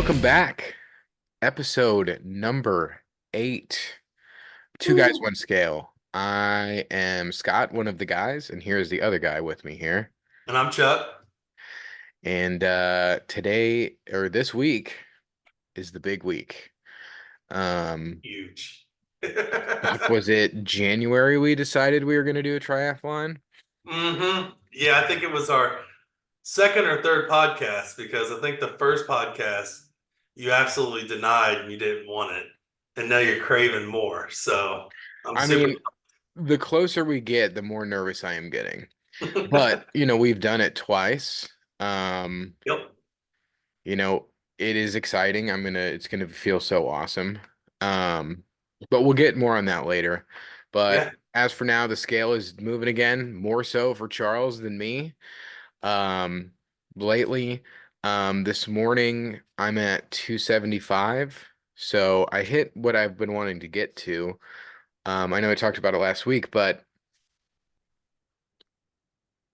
Welcome back. Episode number 8. Two guys, Woo. one scale. I am Scott, one of the guys, and here's the other guy with me here. And I'm Chuck. And today or this week is the big week. Um, Huge. fuck, was it January we decided we were going to do a triathlon? Yeah, I think it was our second or third podcast because I think the first podcast you absolutely denied and you didn't want it. And now you're craving more. So I'm I super. mean, the closer we get, the more nervous I am getting. But, we've done it twice. Um, Yep. You know, it is exciting. It's gonna feel so awesome. Um, but we'll get more on that later. But Yeah. as for now, the scale is moving again, more so for Charles than me. Um, lately, this morning I'm at 275. So I hit what I've been wanting to get to. I know I talked about it last week, but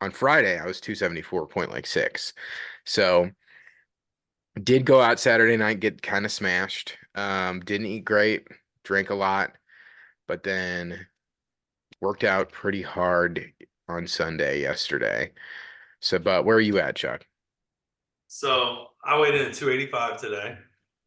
on Friday I was 274.6. So did go out Saturday night, get kind of smashed. Didn't eat great, drank a lot, but then worked out pretty hard on Sunday yesterday. So, but where are you at, Chuck? So I weighed in at 285 today.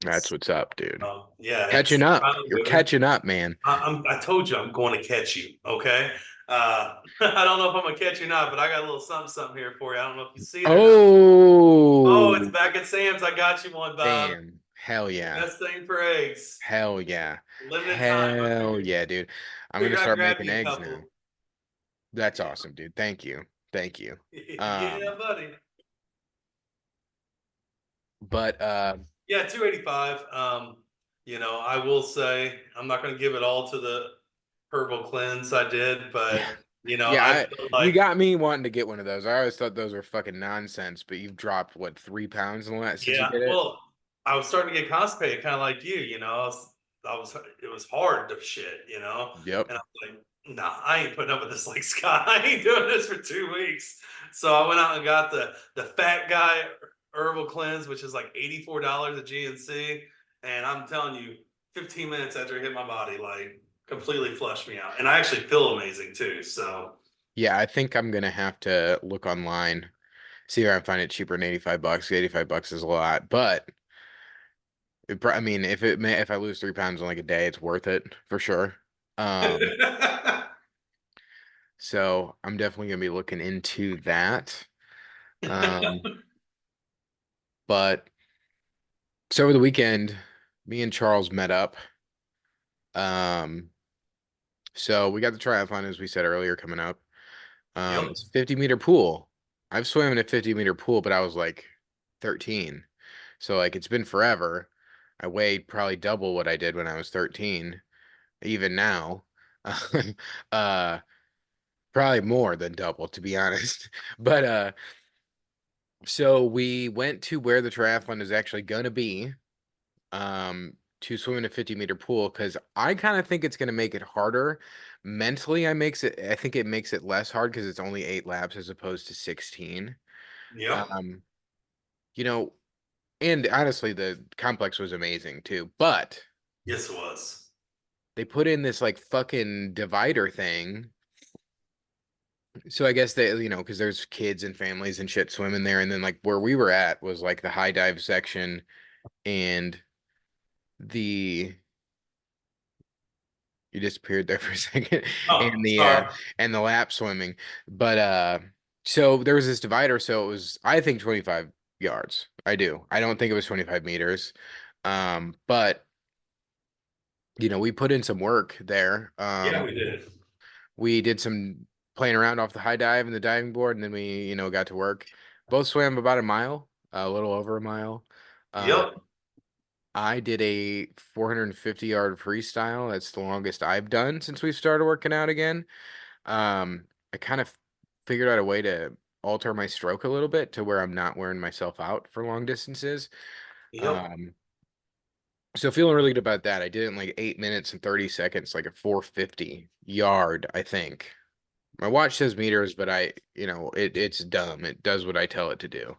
That's what's up, dude. Yeah, Catching it's up. finally You're moving. catching up, man. I told you I'm going to catch you. Okay. I don't know if I'm gonna catch you or not, but I got a little something, something here for you. I don't know if you see it or not. Oh, it's Oh, back at Sam's. I got you one, Bob. damn. Hell yeah. Best thing for eggs. Hell yeah. Limited time. I Hell figured yeah, dude. I'm gonna figured I'd start grab making you a eggs now. couple. That's Yeah. awesome, dude. Thank you. Thank you. Yeah, Um, buddy. but Yeah, 285. I will say I'm not gonna give it all to the herbal cleanse I did, yeah. but Yeah, I feel you like got me wanting to get one of those. I always thought those were fucking nonsense, but you've dropped what 3 pounds in the last since you yeah, did it? well, I was starting to get constipated, kind of like you. It was hard to shit. Yep. And I was like, nah, I ain't putting up with this like Scott. I ain't doing this for 2 weeks. So I went out and got the fat guy herbal cleanse, which is like $84 at GNC. And I'm telling you, 15 minutes after it hit my body, like completely flushed me out. And I actually feel amazing too. So Yeah, I think I'm gonna have to look online, see if I can find it cheaper than 85 bucks. 85 bucks is a lot, but I mean, if I lose 3 pounds in like a day, it's worth it for sure. Um, so I'm definitely gonna be looking into that. Um, but so over the weekend, me and Charles met up. Um, so we got the triathlon, as we said earlier, coming up. yep. It's a 50-meter pool. I've swam in a 50-meter pool, but I was like 13. So like it's been forever. I weighed probably double what I did when I was 13, even now. uh Probably more than double to be honest. But so we went to where the triathlon is actually gonna be, to swim in a 50-meter pool because I kind of think it's gonna make it harder. Mentally, I think it makes it less hard because it's only 8 laps as opposed to 16. Yep. Um, you know, and honestly, the complex was amazing too. But Yes, it was. they put in this like fucking divider thing. So I guess they, because there's kids and families and shit swimming there. And then like where we were at was like the high dive section and the you disappeared there for a second Oh, sorry. and the lap swimming. But so there was this divider, so it was I think 25 yards. I do. I don't think it was 25 meters. But we put in some work there. Yeah, we did. We did some playing around off the high dive and the diving board, and then we, got to work. Both swam about a mile, a little over a mile. Uh, Yep. I did a 450-yard freestyle. That's the longest I've done since we started working out again. I kind of figured out a way to alter my stroke a little bit to where I'm not wearing myself out for long distances. Yep. Um, so feeling really good about that. I did it in like 8 minutes and 30 seconds, like a 450 yard, I think. My watch says meters, but it's dumb. It does what I tell it to do.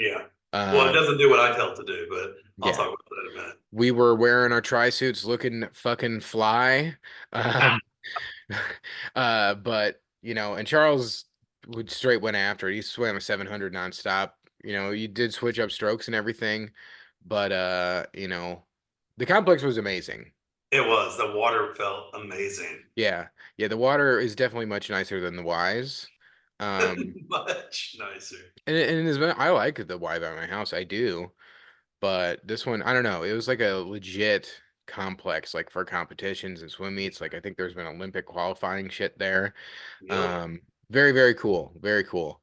Yeah. Well, it Um, doesn't do what I tell it to do, but I'll yeah, talk about that in a minute. we were wearing our tri suits, looking fucking fly. Um, but and Charles would straight went after it. He swam a 700 nonstop. You did switch up strokes and everything, but the complex was amazing. It was. The water felt amazing. Yeah, yeah, the water is definitely much nicer than the Wise. Um, Much nicer. and I like the Y by my house, I do, but this one, I don't know. It was like a legit complex, like for competitions and swim meets. Like I think there's been Olympic qualifying shit there. Yep. Very, very cool. Very cool.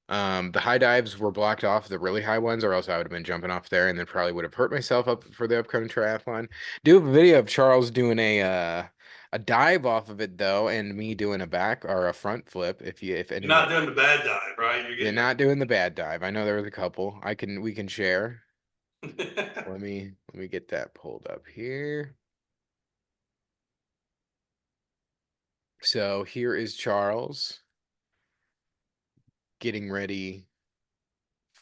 The high dives were blocked off, the really high ones, or else I would have been jumping off there and then probably would have hurt myself up for the upcoming triathlon. Do have a video of Charles doing a dive off of it though, and me doing a back or a front flip. If You're not anyone, doing the bad dive, right? You're you're getting not doing the bad dive. I know there was a couple. We can share. your. Let me get that pulled up here. So here is Charles getting ready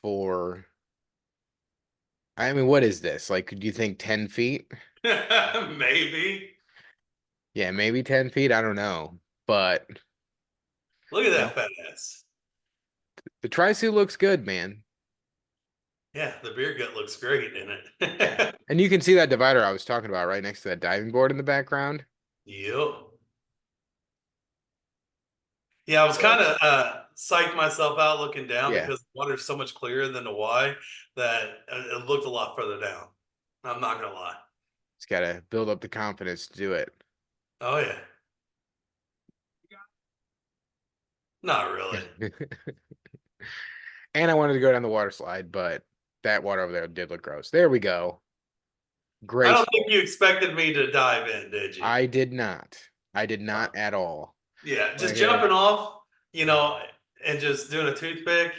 for. I mean, what is this? Like, do you think 10 feet? Maybe. Yeah, maybe 10 feet. I don't know. But, Look at you that know, fat ass. the tri-suit looks good, man. Yeah, the beer gut looks great in Yeah. it. And you can see that divider I was talking about right next to that diving board in the background. Yep. Yeah, I was So, kind of psyched myself out looking down yeah, because the water's so much clearer than the Y that it looked a lot further down. I'm not gonna lie. it's got to build up the confidence to do it. Oh yeah, not really. And I wanted to go down the water slide, but that water over there did look gross. There we go. I don't think Graceful. you expected me to dive in, did you? I did not. I did Uh, not at all. yeah, just Right here. jumping off, and just doing a toothpick.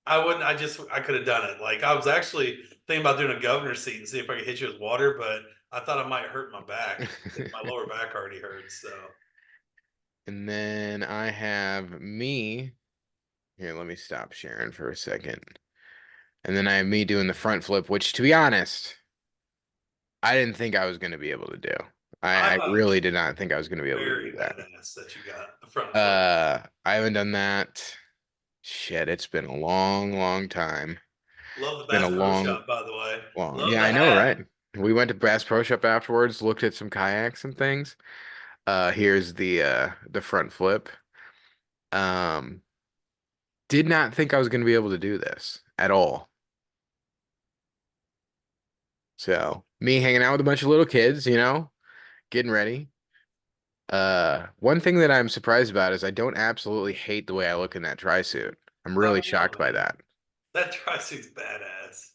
I wouldn't. I could have done it. Like I was actually thinking about doing a governor's seat and see if I could hit you with water, but I thought I might hurt my back because my lower back already hurts. So And then I have me. Here, let me stop sharing for a second. And then I have me doing the front flip, which to be honest, I didn't think I was going to be able to do. I I thought it really was did not think I was going to be able to very do that. badass that you got the front flip. I haven't done that. Shit, it's been a long, long time. Love the It's been a Bass Pro long, Shop, by the way. long. Love Yeah, the I know, hat. right? We went to Bass Pro Shop afterwards, looked at some kayaks and things. Here's the front flip. Um, did not think I was going to be able to do this at all. So, me hanging out with a bunch of little kids, getting ready. One thing that I'm surprised about is I don't absolutely hate the way I look in that tri suit. I'm I really know, shocked by man. that. That tri suit's badass.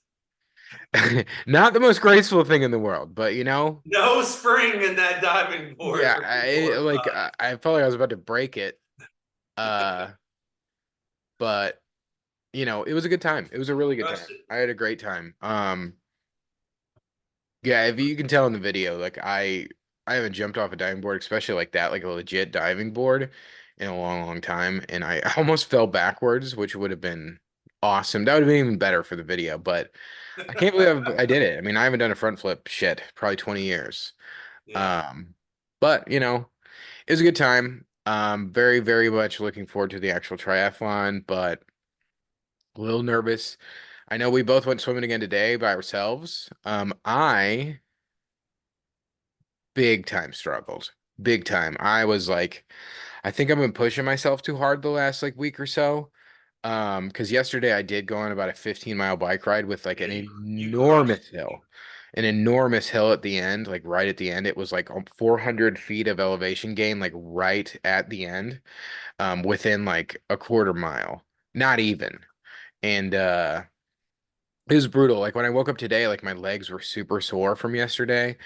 Not the most graceful thing in the world, but No spring in that diving board yeah, for people I felt like I was about to break it. Uh, but it was a good time. It was a really good time. crushed it. I had a great time. Yeah, if you can tell in the video, like I haven't jumped off a diving board, especially like that, like a legit diving board in a long, long time. And I almost fell backwards, which would have been awesome. That would have been even better for the video, but I can't believe I did it. I mean, I haven't done a front flip shit, probably 20 years. Yeah. Um, but it was a good time. Very, very much looking forward to the actual triathlon, but a little nervous. I know we both went swimming again today by ourselves. I big time struggled. Big time. I was like, I think I've been pushing myself too hard the last like week or so. Because yesterday I did go on about a 15-mile bike ride with like Yeah, an you crushed enormous it. hill. An enormous hill at the end, like right at the end. It was like 400 feet of elevation gain, like right at the end, within like a quarter mile. Not even. And it was brutal. Like when I woke up today, like my legs were super sore from yesterday.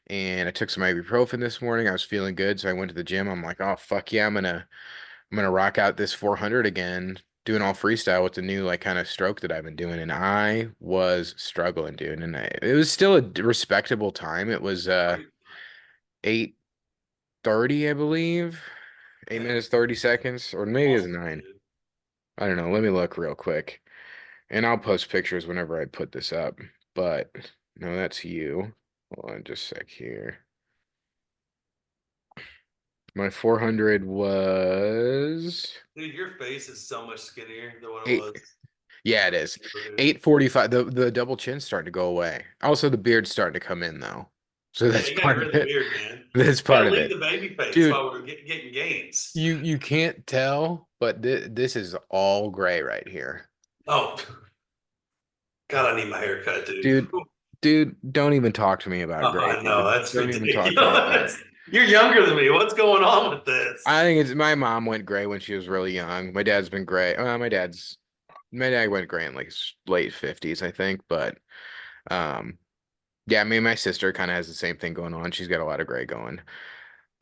And I took some ibuprofen this morning. I was feeling good, so I went to the gym. I'm like, oh fuck yeah, I'm gonna rock out this 400 again, doing all freestyle with the new like kind of stroke that I've been doing. And I was struggling, dude. And it was still a respectable time. It was Great. 8:30, I believe. 8 Yeah, minutes 30 seconds, or maybe it was awesome, nine. dude. I don't know. Let me look real quick. And I'll post pictures whenever I put this up. But no, that's you. Hold on just a sec here. My 400 was Dude, your face is so much skinnier than what it eight. was. Yeah, it Like, is. dude. 845. The double chin's starting to go away. Also, the beard's starting to come in though. So Yeah, that's you gotta get part rid of of the it. beard, man. That's You part gotta of leave it. the baby face Dude, while we're getting gains. you can't tell, but this is all gray right here. Oh, God, I need my hair cut, dude. Dude, dude, don't even talk to me about Oh, gray, I know, dude. that's Don't even talk to me about it. ridiculous. You're younger than me. What's going on with this? I think it's my mom went gray when she was really young. My dad's been gray. My dad went gray in like his late 50s, I think, but um yeah, me and my sister kind of has the same thing going on. She's got a lot of gray going.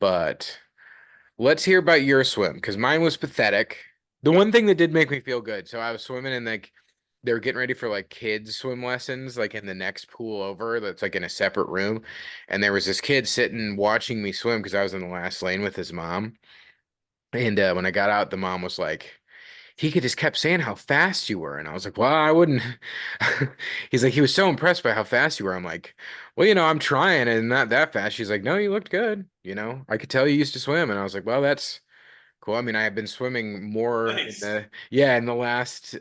But let's hear about your swim because mine was pathetic. The one thing that did make me feel good, so I was swimming and like they were getting ready for like kids swim lessons, like in the next pool over that's like in a separate room. And there was this kid sitting watching me swim because I was in the last lane with his mom. And when I got out, the mom was like, he could just kept saying how fast you were. And I was like, well, I wouldn't. He's like, he was so impressed by how fast you were. I'm like, well, I'm trying and not that fast. She's like, no, you looked good. I could tell you used to swim. And I was like, well, that's cool. I mean, I have been swimming more Thanks. in the last,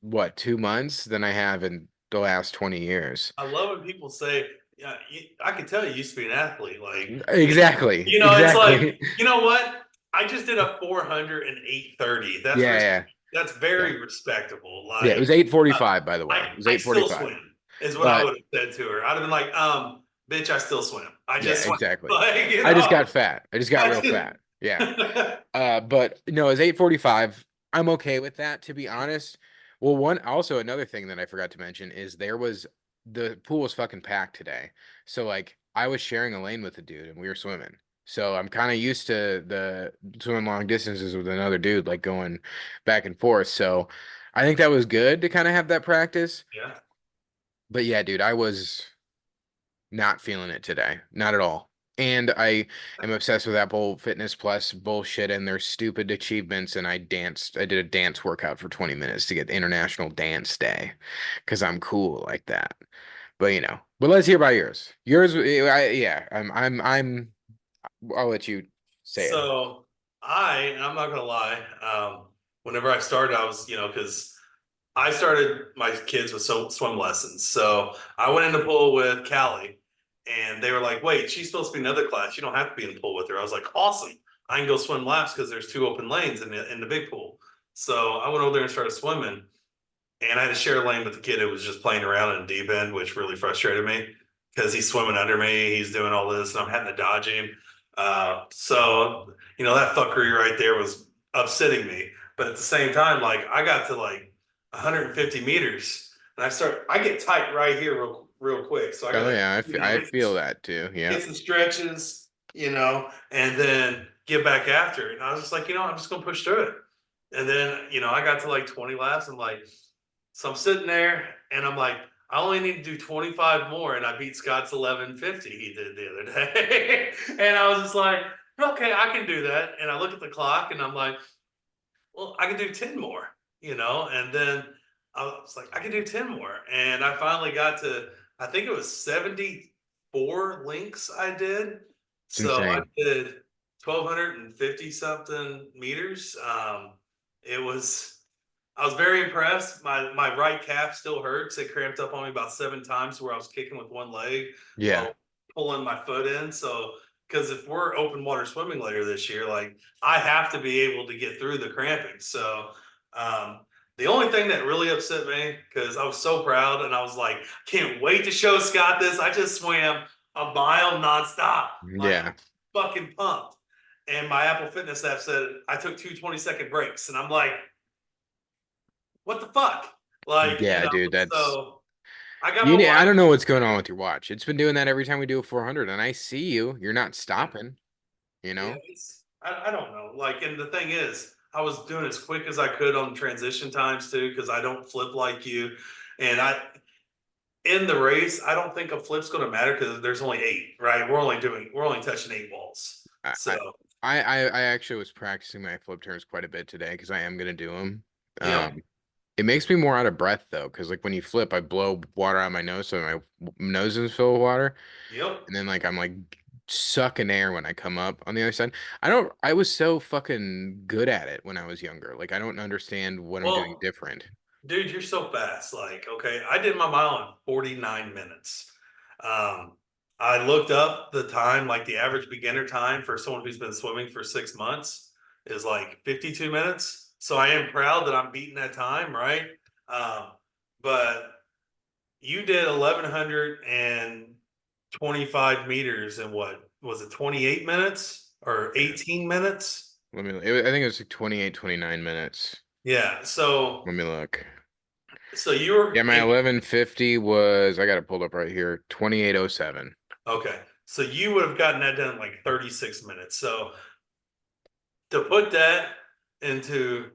what, 2 months than I have in the last 20 years. I love when people say, "Yeah, I can tell you used to be an athlete." Like, Exactly. it's like, Exactly. you know what? I just did a 400 and 830. Yeah. Yeah. That's Yeah. very respectable. Yeah. It Like, was 8:45, by the way. It was I still 8:45. swim, is what I But would have said to her. I'd have been like, bitch, I still swim. I yeah, just swim. exactly. Like, I just got fat. I just got I real just, fat. Yeah. But no, it's 8:45. I'm okay with that, to be honest. Well, another thing that I forgot to mention is the pool was fucking packed today. So like I was sharing a lane with a dude and we were swimming. So I'm kind of used to the swimming long distances with another dude, like going back and forth. So I think that was good to kind of have that practice. yeah. But yeah, dude, I was not feeling it today. Not at all. And I am obsessed with Apple Fitness Plus bullshit and their stupid achievements. And I danced. I did a dance workout for 20 minutes to get International Dance Day because I'm cool like that. But let's hear about yours. Yeah, I'll let you say it. So and I'm not gonna lie, whenever I started, I was, because I started my kids with swim lessons. So I went in the pool with Callie, and they were like, "Wait, she's supposed to be in another class. You don't have to be in the pool with her." I was like, "Awesome! I can go swim laps because there's two open lanes in the big pool." So I went over there and started swimming, and I had to share a lane with the kid who was just playing around in deep end, which really frustrated me because he's swimming under me, he's doing all this, and I'm having to dodge him. So that fuckery right there was upsetting me. But at the same time, like I got to like 150 meters, and I get tight right here real quick. So I Oh gotta yeah, I feel that too. get Yep. some stretches, and then get back after it. And I was just like, I'm just gonna push through it. And then, I got to like 20 laps. I'm like, so I'm sitting there and I'm like, I only need to do 25 more. And I beat Scott's 1150 he did the other day. And I was just like, okay, I can do that. And I look at the clock and I'm like, well, I can do 10 more, and then I was like, I can do 10 more. And I finally got to, I think it was 74 links I did. It's So I insane. did 1,250 something meters. It was, I was very impressed. My right calf still hurts. It cramped up on me about 7 times where I was kicking with one leg Yeah. while pulling my foot in. So, because if we're open water swimming later this year, like I have to be able to get through the cramping. So, um, the only thing that really upset me because I was so proud and I was like, can't wait to show Scott this. I just swam a mile nonstop, like Yeah. fucking pumped. And my Apple Fitness app said I took two 20-second breaks, and I'm like, what the fuck? Like, Yeah, dude, that's so I got my I wife. don't know what's going on with your watch. It's been doing that every time we do a 400 and I see you. You're not stopping, you Yeah, know? I don't know. Like, and the thing is, I was doing as quick as I could on transition times too, because I don't flip like you. And in the race, I don't think a flip's going to matter because there's only eight, right? We're only touching eight balls. I So, I I actually was practicing my flip turns quite a bit today because I am gonna do them. yeah. Um It makes me more out of breath though, because like when you flip, I blow water out my nose, so my nose is filled with water, Yep. and then like I'm like sucking air when I come up on the other side. I don't. I was so fucking good at it when I was younger. Like I don't understand what I'm doing Well, different. dude, you're so fast. Like, okay, I did my mile in 49 minutes. Um, I looked up the time, like the average beginner time for someone who's been swimming for 6 months is like 52 minutes. So I am proud that I'm beating that time, right? Um, but you did 1,125 meters in what was it, 28 minutes or Yeah. 18 minutes? I think it was like 28, 29 minutes. Yeah. Let me look. So you Yeah, were my 1150 was, I got it pulled up right here, 2807. okay. So you would have gotten that done in like 36 minutes. So to put that into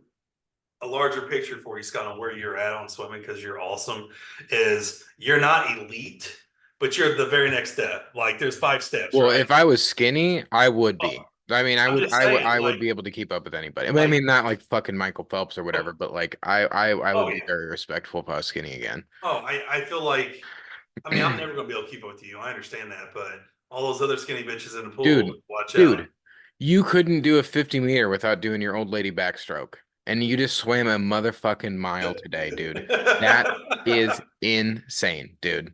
a larger picture for you, Scott, on where you're at on swimming, because you're awesome, is you're not elite, but you're the very next step. Like there's 5 steps, Well, right? if I was skinny, I would Oh, be. I mean, I'm just saying, I would be able to keep up with anybody. I like, mean, not like fucking Michael Phelps or oh, whatever, but like I oh would yeah. be very respectful if I was skinny again. Oh, I feel like, I mean, I'm never gonna be able to keep up with you. I understand that, but all those other skinny bitches in the pool, Dude, watch out. dude, you couldn't do a 50-meter without doing your old lady backstroke. And you just swam a motherfucking mile today, dude. That is insane, dude.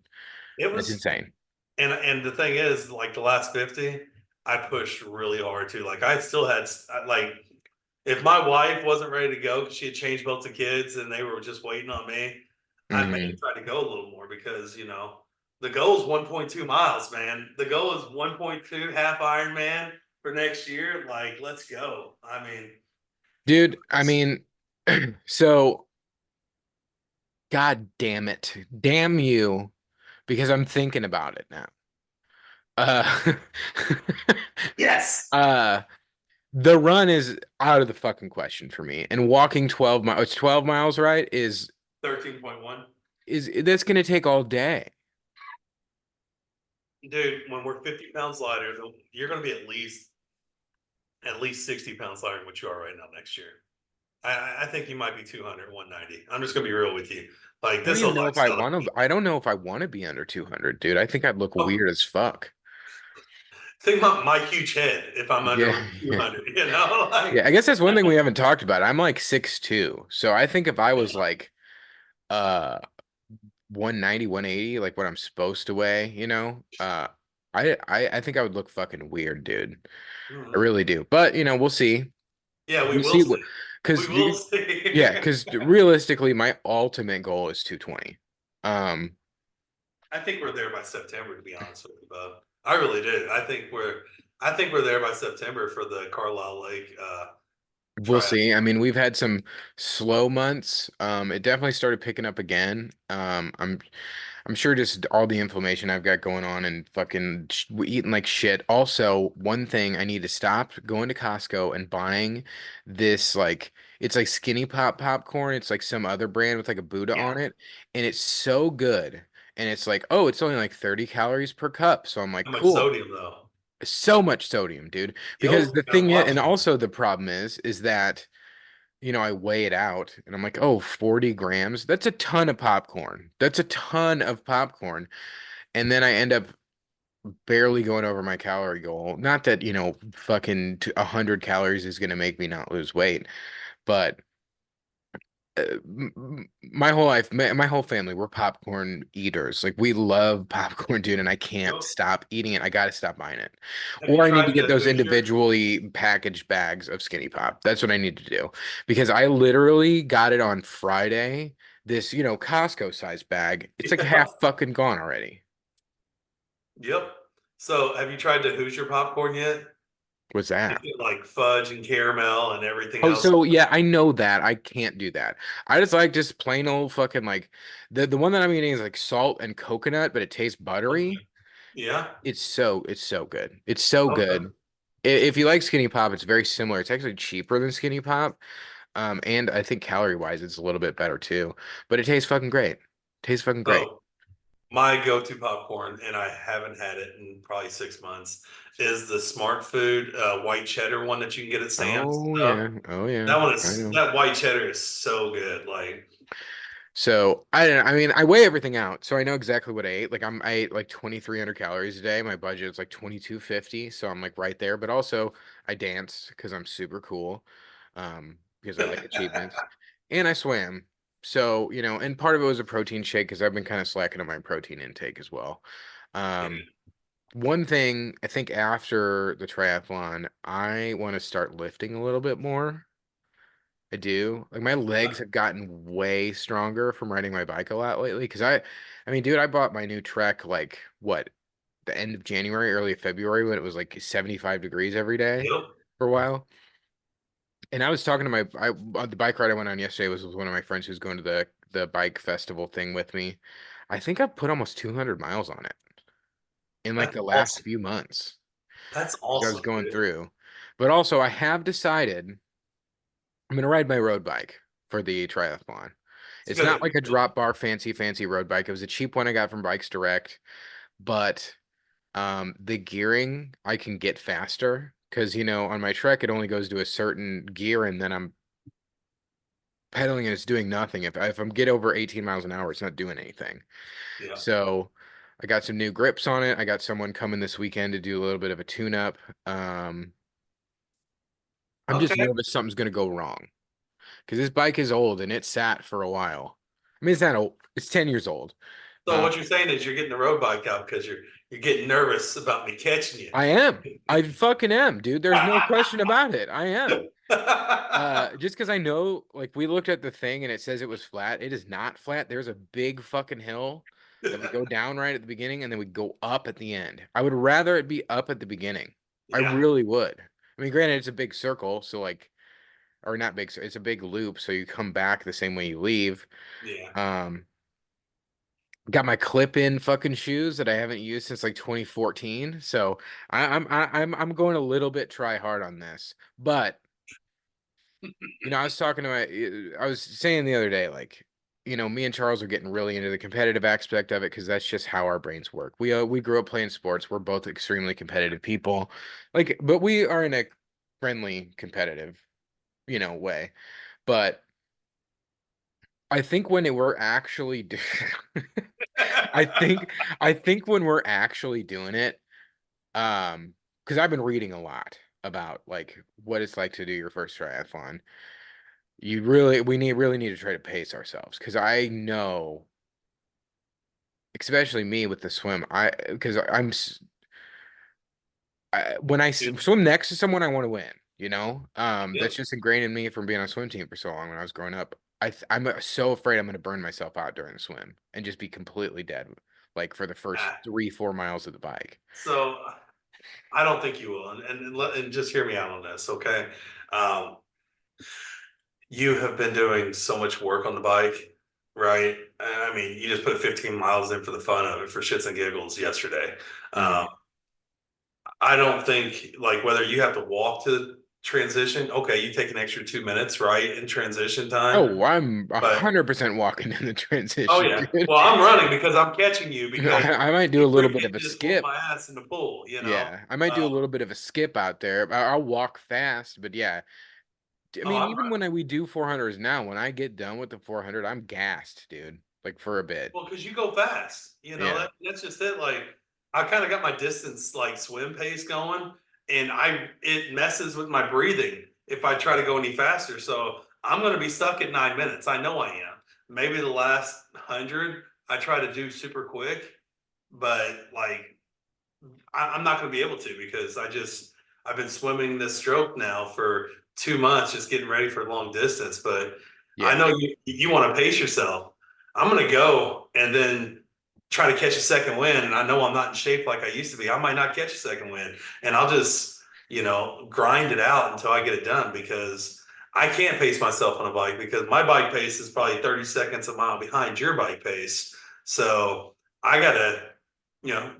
It That's was, insane. and the thing is, like the last 50, I pushed really hard too. Like I still had like if my wife wasn't ready to go because she had changed belts to kids and they were just waiting on me, I may Hmm. have tried to go a little more because the goal is 1.2 miles, man. The goal is 1.2 half Ironman for next year. Like, let's go. I mean, Dude, I mean, so God damn it. Damn you, because I'm thinking about it now. Uh, yes, uh, the run is out of the fucking question for me. And walking 12 miles, it's 12 miles, right? 13.1. Is that's gonna take all day. Dude, when we're 50 pounds lighter, you're going to be at least 60 pounds lighter than what you are right now next year. I think you might be 200, 190. I'm just gonna be real with you. Like I don't this whole even know if I lifestyle. want to. I don't know if I want to be under 200, dude. I think I'd look Oh, weird as fuck. think about my huge head if I'm under Yeah, yeah. 200. Like Yeah, I guess that's one thing we haven't talked about. I'm like 6'2", so I think if I was like uh 190, 180, like what I'm supposed to weigh, I think I would look fucking weird, dude. I mhm. really do. But we'll see. Yeah, we We'll will see see. what, We because will yeah, see. because realistically, my ultimate goal is 220. Um, I think we're there by September, to be honest with you, Bob. I really do. I think we're there by September for the Carlisle Lake we'll trial. see. I mean, we've had some slow months. It definitely started picking up again. I'm sure just all the inflammation I've got going on and fucking eating like shit. Also, one thing I need to stop going to Costco and buying this like it's like Skinny Pop popcorn. It's like some other brand with like a Buddha Yeah. on it, and it's so good. And it's like, oh, it's only like 30 calories per cup. So I'm like, How much cool. sodium though? So much sodium, dude. Because Yep. the Gotta thing is, watch and it. also the problem is that I weigh it out and I'm like, oh, 40 grams. That's a ton of popcorn. That's a ton of popcorn. And then I end up barely going over my calorie goal. Not that, fucking 100 calories is going to make me not lose weight, but my whole life, my whole family, we're popcorn eaters. Like we love popcorn, dude, and I can't Yep. stop eating it. I got to stop buying it. Have you Or I need to tried get the those Hoosier? individually packaged bags of Skinny Pop. That's what I need to do because I literally got it on Friday. This, Costco size bag. It's like Yeah. half fucking gone already. Yep. So have you tried the Hoosier popcorn yet? What's They that? get like fudge and caramel and everything Oh, else. so yeah, I know that. I can't do that. I just like just plain old fucking like the one that I'm eating is like salt and coconut, but it tastes buttery. Okay. Yeah. It's so good. It's so Okay. good. If you like Skinny Pop, it's very similar. It's actually cheaper than Skinny Pop. And I think calorie wise, it's a little bit better too. But it tastes fucking great. Tastes fucking great. So My go-to popcorn, and I haven't had it in probably 6 months, is the Smart Food white cheddar one that you can get at Sam's and Oh stuff. yeah. Oh yeah. That one I is know. that white cheddar is so good. Like, So I don't know. I mean, I weigh everything out, so I know exactly what I ate. Like I ate like 2,300 calories a day. My budget is like 2,250, so I'm like right there. But also I dance because I'm super cool, because I like achievements, and I swam. So, and part of it was a protein shake because I've been kind of slacking on my protein intake as well. Um, One thing I think after the triathlon, I want to start lifting a little bit more. I do. Like my legs have gotten way stronger from riding my bike a lot lately. I mean, dude, I bought my new Trek like what, the end of January, early February when it was like 75 degrees every day yep. for a while. And I was talking to the bike ride I went on yesterday was with one of my friends who's going to the bike festival thing with me. I think I've put almost 200 miles on it in like That's the last awesome. few months That's as I was awesome, going dude. through. But also, I have decided I'm gonna ride my road bike for the triathlon. It's a It's good not like a idea. drop bar fancy road bike. It was a cheap one I got from Bikes Direct, but the gearing I can get faster because on my Trek it only goes to a certain gear and then I'm pedaling and it's doing nothing. If I'm get over 18 miles an hour, it's not doing anything. Yeah. So I got some new grips on it. I got someone coming this weekend to do a little bit of a tune-up. I'm just Okay. nervous something's gonna go wrong because this bike is old and it sat for a while. I mean, it's not old. It's 10 years old. So Uh, what you're saying is you're getting the road bike out because you're getting nervous about me catching you. I am. I fucking am, dude. There's no question about it. I am. Just because I know, like, we looked at the thing and it says it was flat. It is not flat. There's a big fucking hill that we go down right at the beginning and then we go up at the end. I would rather it be up at the beginning. I Yeah. really would. I mean, granted, it's a big circle, so like, or not big, it's a big loop, so you come back the same way you leave. Yeah. Um, Got my clip-in fucking shoes that I haven't used since like 2014. So I'm going a little bit try hard on this. But I was saying the other day, like, me and Charles are getting really into the competitive aspect of it because that's just how our brains work. We grew up playing sports. We're both extremely competitive people. Like, but we are in a friendly, competitive, way. But I think when we're actually I think I think when we're actually doing it, because I've been reading a lot about like what it's like to do your first triathlon. We really need to try to pace ourselves because I know, especially me with the swim, because when Dude, swim next to someone, I want to win. yep. That's just ingrained in me from being on a swim team for so long when I was growing up. I'm so afraid I'm going to burn myself out during the swim and just be completely dead, like for the first Ah. 3, 4 miles of the bike. So I don't think you will, and just hear me out on this, okay? Um, you have been doing so much work on the bike, right? I mean, you just put 15 miles in for the fun of it, for shits and giggles yesterday. Mhm. Um, I don't think like whether you have to walk to transition. Okay, you take an extra 2 minutes, right, in transition time. Oh, I'm a But hundred percent walking in the oh transition, yeah, dude. well I'm running because I'm catching you because I might do a you little bit of freaking a just whooped skip. my ass in the pool. Yeah, I might do a little bit of a skip out there. I'll walk fast, but yeah. I Oh, mean, I'm even when we do 400s now, when I get done with the 400, I'm gassed, dude. Like for a bit. well because you go fast. Yeah. That's just it. Like I kind of got my distance like swim pace going, and it messes with my breathing if I try to go any faster. So I'm going to be stuck at 9 minutes. I know I am. Maybe the last 100 I try to do super quick, but like I'm not going to be able to because I've been swimming this stroke now for 2 months, just getting ready for long distance. But I Yeah. know you want to pace yourself. I'm going to go and then try to catch a second wind, and I know I'm not in shape like I used to be. I might not catch a second wind, and I'll just grind it out until I get it done because I can't pace myself on a bike because my bike pace is probably 30 seconds a mile behind your bike pace. So I gotta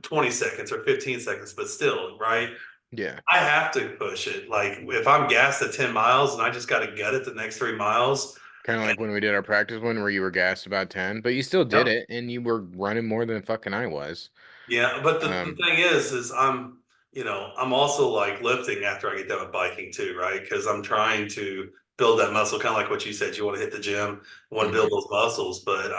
20 seconds or 15 seconds, but still, right? Yeah. I have to push it. Like if I'm gassed at 10 miles and I just got to gut it the next 3 miles, Kind of like when we did our practice one where you were gassed about 10, but you still did Yep. it and you were running more than fucking I was. Yeah, but the Um, thing is I'm also like lifting after I get done with biking too, right? Because I'm trying to build that muscle, kind of like what you said. You want to hit the gym, want to build mhm. those muscles, but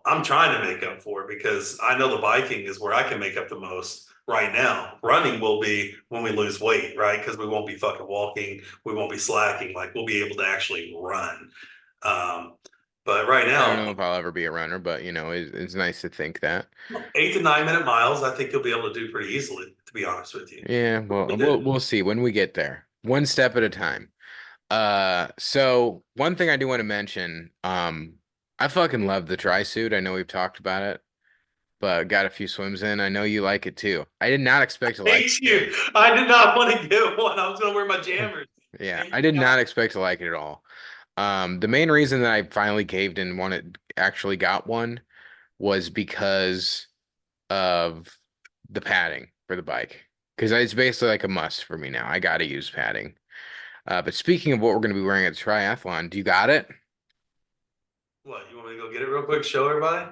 I'm trying to make up for it because I know the biking is where I can make up the most right now. Running will be when we lose weight, right? Because we won't be fucking walking, we won't be slacking, like we'll be able to actually run. Um, but right I don't now, know if I'll ever be a runner, but it's nice to think that. 8 to 9 minute miles, I think you'll be able to do pretty easily, to be honest with you. Yeah, well, we'll see when we get there. One step at a time. So one thing I do want to mention, I fucking love the tri suit. I know we've talked about it, but got a few swims in. I know you like it too. I did not expect to like Hate it. you. I did not want to get one. I was going to wear my jammers. Yeah, And I you did got not expect to like it at all. The main reason that I finally caved and wanted actually got one was because of the padding for the bike. Because it's basically like a must for me now. I got to use padding. But speaking of what we're going to be wearing at the triathlon, do you got it? what? You want me to go get it real quick? Show everybody?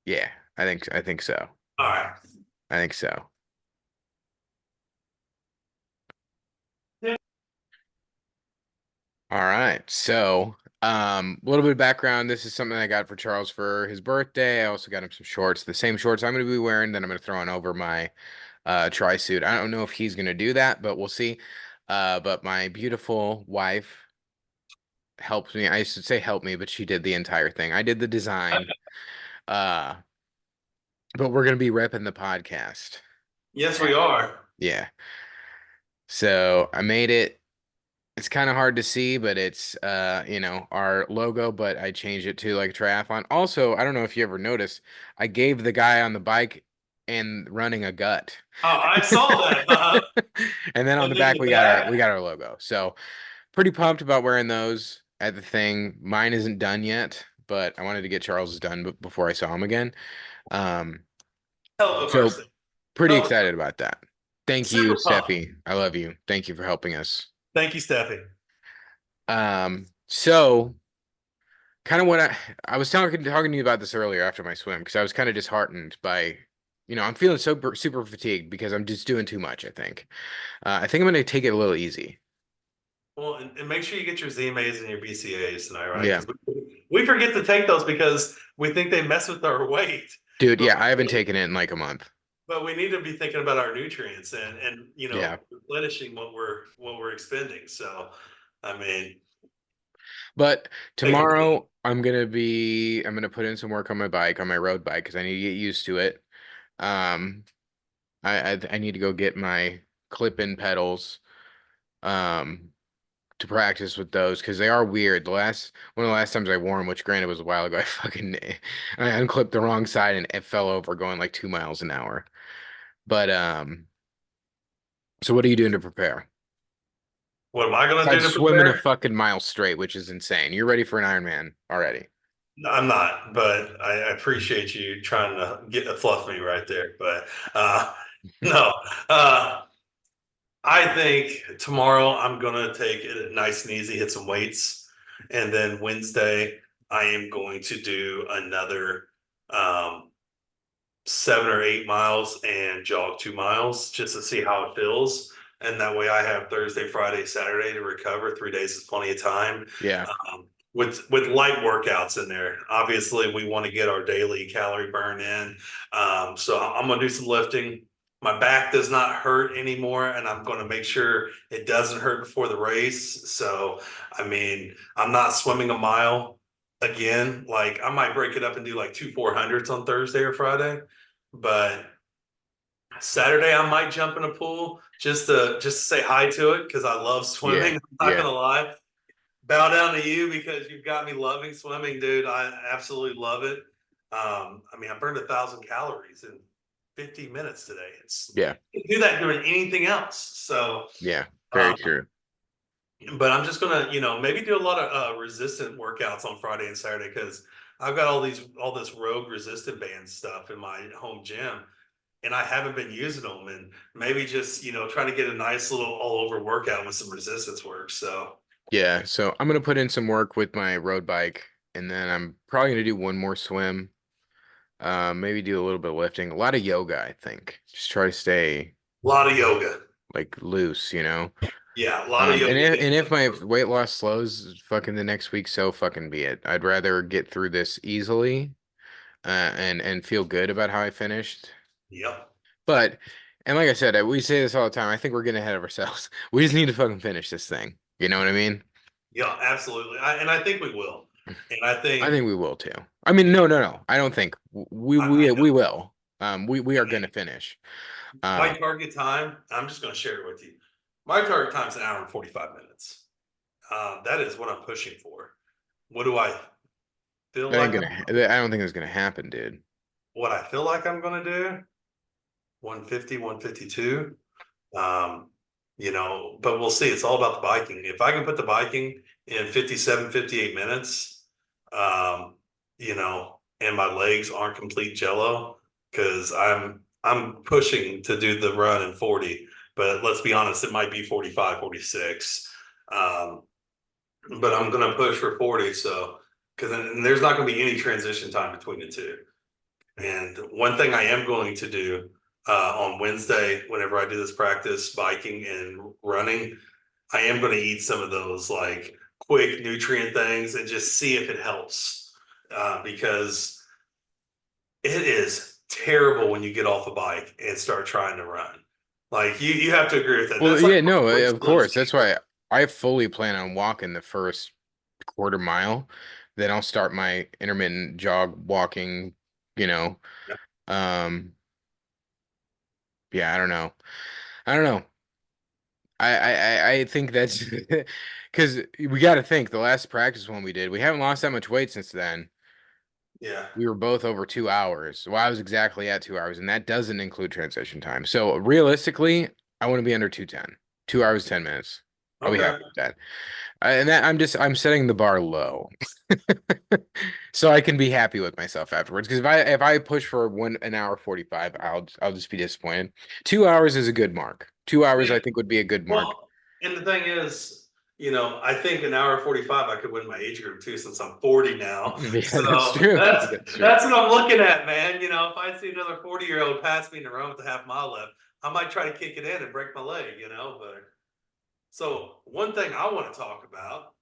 Yeah, I think so. All right. I think so. Yeah. All right. So, a little bit of background. This is something I got for Charles for his birthday. I also got him some shorts, the same shorts I'm going to be wearing. Then I'm going to throw on over my tri suit. I don't know if he's going to do that, but we'll see. But my beautiful wife helped me. I should say help me, but she did the entire thing. I did the design. Uh, but we're going to be repping the podcast. Yes, Yeah. we are. Yeah. So I made it. It's kind of hard to see, but it's our logo, but I changed it to like triathlon. Also, I don't know if you ever noticed, I gave the guy on the bike and running a gut. Oh, I saw that. And then on And the then back the we got our back. we got our logo. So pretty pumped about wearing those at the thing. Mine isn't done yet, but I wanted to get Charles's done before I saw him again. Um, Hell of a so person. pretty Hell of a excited person. about that. Thank you, Super pumped. Steffi. I love you. Thank you for helping us. Thank you, Steffi. So kind of what I was talking to you about this earlier after my swim because I was kind of disheartened by, I'm feeling super fatigued because I'm just doing too much, I think. I think I'm going to take it a little easy. Well, and make sure you get your ZMAs and your BCAs tonight, right? Yeah. Because we forget to take those because we think they mess with our weight. Dude, But yeah, I haven't taken it in like a month. but we need to be thinking about our nutrients and Yeah. replenishing what we're expending. So, I mean, But take a minute. tomorrow I'm gonna put in some work on my bike, on my road bike, because I need to get used to it. Um, I need to go get my clip-in pedals um to practice with those because they are weird. One of the last times I wore them, which granted was a while ago, I unclipped the wrong side and it fell over going like 2 miles an hour. But so what are you doing to prepare? What am I going to do Besides to swimming a prepare? fucking mile straight, which is insane. You're ready for an Ironman already. I'm not, but I appreciate you trying to get fluff me right there. But no, uh, I think tomorrow I'm gonna take it nice and easy, hit some weights, and then Wednesday I am going to do another um, 7 or 8 miles and jog 2 miles just to see how it feels. And that way I have Thursday, Friday, Saturday to recover. 3 days is plenty of time. Yeah. With light workouts in there. Obviously, we want to get our daily calorie burn in. So I'm gonna do some lifting. My back does not hurt anymore, and I'm going to make sure it doesn't hurt before the race. So, I mean, I'm not swimming a mile again. Like I might break it up and do like 2 400s on Thursday or Friday, but Saturday I might jump in a pool just to say hi to it because I love Yeah. swimming. I'm not Yeah. gonna lie. Bow down to you because you've got me loving swimming, dude. I absolutely love it. I mean, I burned 1,000 calories in 50 minutes today. It's Yeah. you can do that doing anything else. So, Yeah. um, Very true. but I'm just gonna, maybe do a lot of resistant workouts on Friday and Saturday because I've got all this rogue resistant band stuff in my home gym, and I haven't been using them. And maybe just trying to get a nice little all over workout with some resistance work. So. Yeah, so I'm gonna put in some work with my road bike, and then I'm probably gonna do one more swim. Maybe do a little bit of lifting, a lot of yoga, I think. Just try to stay A lot of yoga. like loose, you know. Yeah, a lot of And yoga if gets my us. weight loss slows fucking the next week, so fucking be it. I'd rather get through this easily, and feel good about how I finished. Yep. But and like I said, we say this all the time. I think we're getting ahead of ourselves. We just need to fucking finish this thing. You know what I mean? Yeah, absolutely. And I think we will. And I I think think we will too. I mean, no. I don't think I we know. will. We are I gonna mean, finish. my Um, target time, I'm just going to share it with you. My target time is an hour and 45 minutes. That is what I'm pushing for. What do I feel that ain't like gonna. I'm I don't think it's gonna happen, dude. what I feel like I'm going to do? 150, 152. Um, but we'll see. It's all about the biking. If I can put the biking in 57, 58 minutes, and my legs aren't complete jello, because I'm pushing to do the run in 40, but let's be honest, it might be 45, 46. Um, but I'm gonna push for 40, so because then there's not gonna be any transition time between the two. And one thing I am going to do on Wednesday, whenever I do this practice, biking and running, I am going to eat some of those like quick nutrient things and just see if it helps. Because it is terrible when you get off a bike and start trying to run. Like you have to agree with that. Well, That's like yeah, no, going of slow course. That's skater. why I fully plan on walking the first quarter mile. Then I'll start my intermittent jog walking, you know. Um, yeah, I don't know. I don't know. I think that's because we got to think the last practice one we did, we haven't lost that much weight since then. Yeah. We were both over 2 hours. Well, I was exactly at 2 hours, and that doesn't include transition time. So realistically, I want to be under 210. 2 hours, 10 minutes. I'll be happy Okay. with that. And that I'm setting the bar low. So I can be happy with myself afterwards. Because if I push for an hour 45, I'll just be disappointed. 2 hours is a good mark. 2 hours Yeah. I think would be a good mark. Well, and the thing is, I think an hour 45, I could win my age group too, since I'm 40 now. Yeah, that's So true. that's That's true. that's what I'm looking at, man. If I see another 40-year-old pass me in the run with a half mile left, I might try to kick it in and break my leg. But so one thing I want to talk about,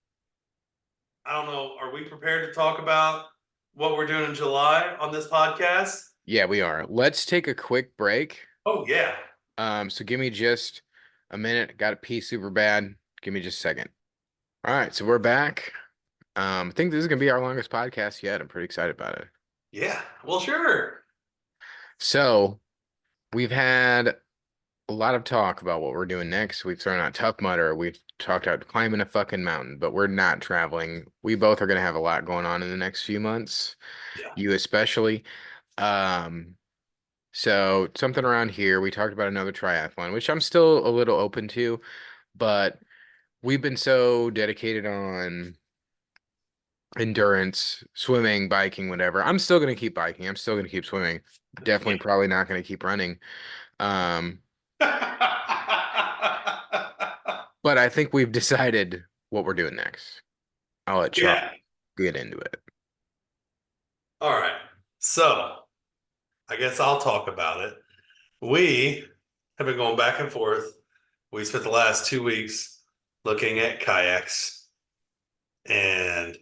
I don't know, are we prepared to talk about what we're doing in July on this podcast? Yeah, we are. Let's take a quick break. Oh yeah. So give me just a minute. Got to pee super bad. Give me just a second. All right, so we're back. I think this is gonna be our longest podcast yet. I'm pretty excited about it. Yeah. Well, sure. So we've had a lot of talk about what we're doing next. We've thrown out Tough Mudder. We've talked about climbing a fucking mountain, but we're not traveling. We both are gonna have a lot going on in the next few months. Yeah. You especially. Um, so something around here. We talked about another triathlon, which I'm still a little open to, but we've been so dedicated on endurance, swimming, biking, whatever. I'm still gonna keep biking. I'm still gonna keep swimming. Definitely probably not gonna keep running. Um, but I think we've decided what we're doing next. I'll let Charles Yeah. get into it. All right. So I guess I'll talk about it. We have been going back and forth. We spent the last 2 weeks looking at kayaks. And,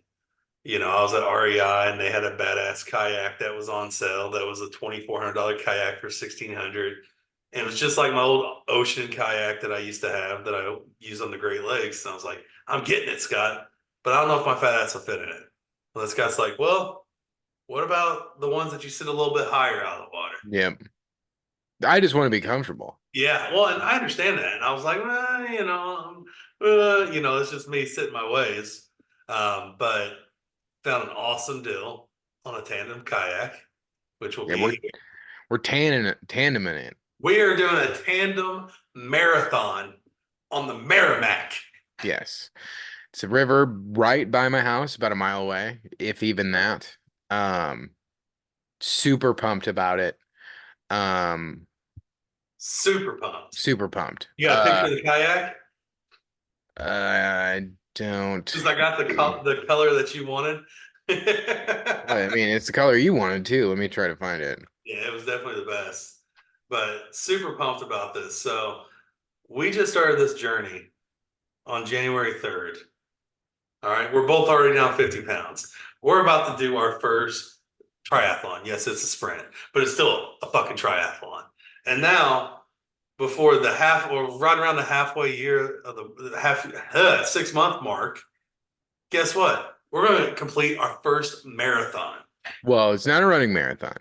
I was at REI and they had a badass kayak that was on sale. That was a $2,400 kayak for 1,600. And it was just like my old ocean kayak that I used to have that I use on the Great Lakes. And I was like, I'm getting it, Scott, but I don't know if my fat ass will fit in it. Well, this Scott's like, well, what about the ones that you sit a little bit higher out of the water? Yep. I just want to be comfortable. Yeah, well, and I understand that. And I was like, well, it's just me sitting my ways. But found an awesome deal on a tandem kayak, which will Yeah, be we're tandeming it. we are doing a tandem marathon on the Merrimack. Yes. It's a river right by my house, about a mile away, if even that. Um, Super pumped about it. Um, Super pumped. Super pumped. You got a picture of the kayak? Uh, Don't. Because I got the color that you wanted. Well, I mean, it's the color you wanted too. Let me try to find it. Yeah, it was definitely the best. But super pumped about this. So we just started this journey on January 3rd. All right. We're both already down 50 pounds. We're about to do our first triathlon. Yes, it's a sprint, but it's still a fucking triathlon. And now, before the half or right around the halfway year of the half 6 month mark, guess what? We're going to complete our first marathon. Well, it's not a running marathon.